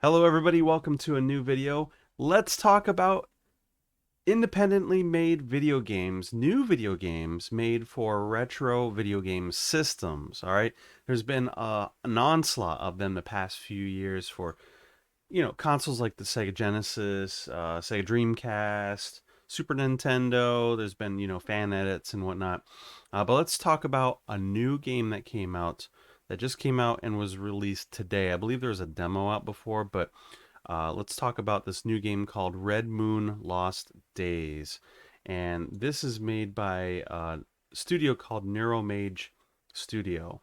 Hello everybody, welcome to a new video. Let's talk about independently made video games, new video games made for retro video game systems, all right? There's been an onslaught of them the past few years for, consoles like the Sega Genesis, Sega Dreamcast, Super Nintendo. There's been, fan edits and whatnot. But let's talk about a new game that just came out and was released today. I believe there was a demo out before, but let's talk about this new game called Red Moon Lost Days. And this is made by a studio called Neuromage Studio.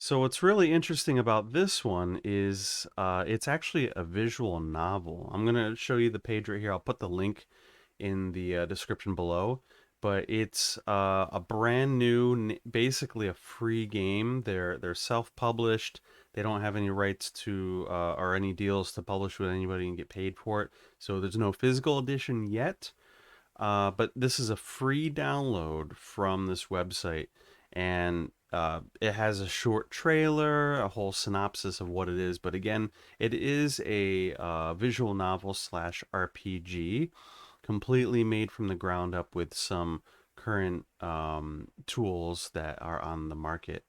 So what's really interesting about this one is it's actually a visual novel. I'm going to show you the page right here. I'll put the link in the description below. But it's a brand new, basically a free game. They're self-published. They don't have any rights to or any deals to publish with anybody and get paid for it. So there's no physical edition yet. But this is a free download from this website, and it has a short trailer, a whole synopsis of what it is. But again, it is a visual novel slash RPG, completely made from the ground up with some current tools that are on the market.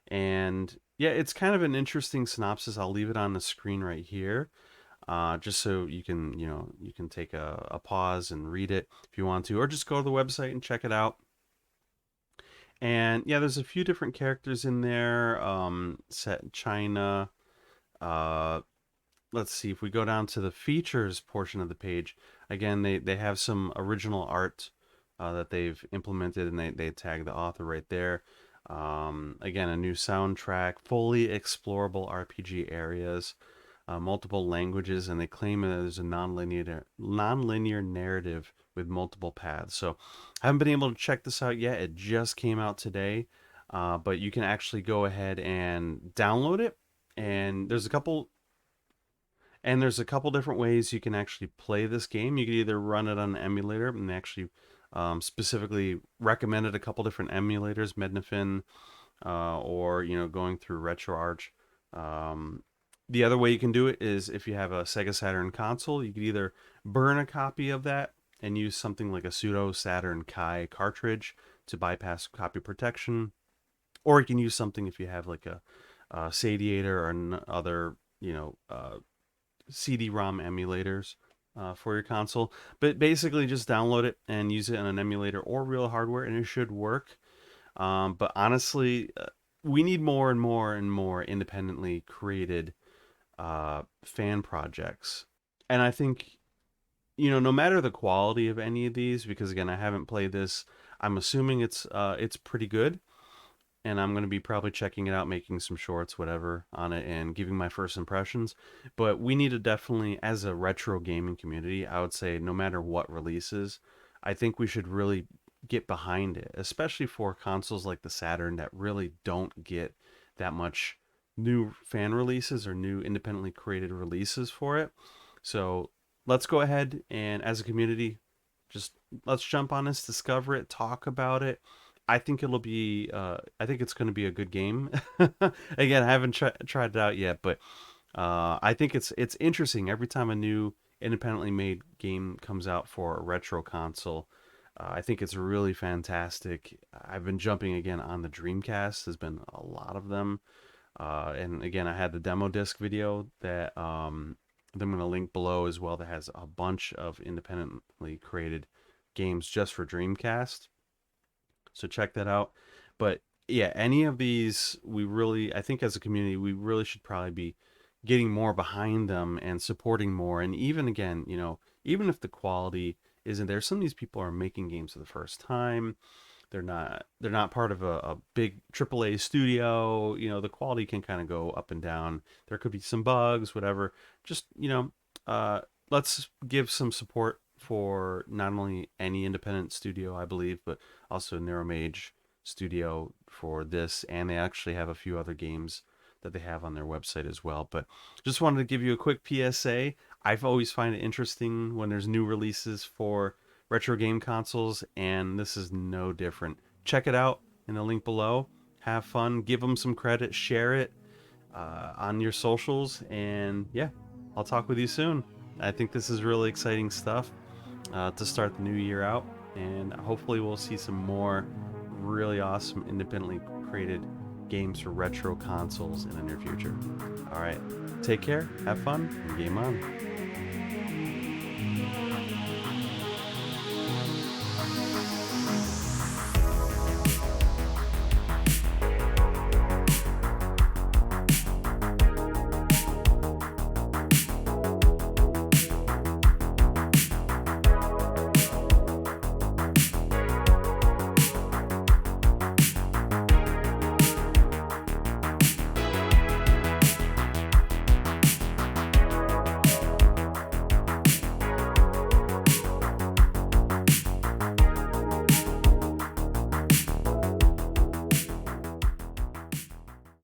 And yeah, it's kind of an interesting synopsis. I'll leave it on the screen right here, just so you can take a pause and read it if you want to, or just go to the website and check it out. And yeah, there's a few different characters in there, set in China. Uh, let's see, if we go down to the features portion of the page, again, they have some original art that they've implemented, and they tag the author right there. Again, a new soundtrack, fully explorable RPG areas, multiple languages, and they claim that there's a non-linear narrative with multiple paths. So I haven't been able to check this out yet. It just came out today, but you can actually go ahead and download it. And there's a couple different ways you can actually play this game. You can either run it on an emulator, and they actually specifically recommended a couple different emulators, Mednafin, or going through RetroArch. The other way you can do it is if you have a Sega Saturn console, you could either burn a copy of that and use something like a pseudo Saturn Kai cartridge to bypass copy protection, or you can use something if you have like a Sadiator or other CD-ROM emulators for your console. But basically, just download it and use it on an emulator or real hardware, and it should work. But honestly, we need more and more and more independently created fan projects. And I think, no matter the quality of any of these, because again, I haven't played this, I'm assuming it's pretty good, and I'm going to be probably checking it out, making some shorts, whatever, on it, and giving my first impressions. But we need to definitely, as a retro gaming community, I would say no matter what releases, I think we should really get behind it, especially for consoles like the Saturn that really don't get that much new fan releases or new independently created releases for it. So let's go ahead and, as a community, just let's jump on this, discover it, talk about it. I think it'll be. I think it's going to be a good game. Again, I haven't tried it out yet, but I think it's interesting every time a new independently made game comes out for a retro console. I think it's really fantastic. I've been jumping again on the Dreamcast. There's been a lot of them, and again, I had the demo disc video that I'm going to link below as well. That has a bunch of independently created games just for Dreamcast. So check that out. But yeah, any of these, I think as a community, we really should probably be getting more behind them and supporting more. And even again, even if the quality isn't there, some of these people are making games for the first time. They're not part of a big AAA studio. The quality can kind of go up and down. There could be some bugs, whatever. Just let's give some support for not only any independent studio, I believe, but also Neuromage Studio for this, and they actually have a few other games that they have on their website as well. But just wanted to give you a quick PSA. I've always find it interesting when there's new releases for retro game consoles, and this is no different. Check it out in the link below. Have fun, give them some credit, share it on your socials, and yeah, I'll talk with you soon. I think this is really exciting stuff to start the new year out, and hopefully we'll see some more really awesome independently created games for retro consoles in the near future. All right, take care, have fun, and game on.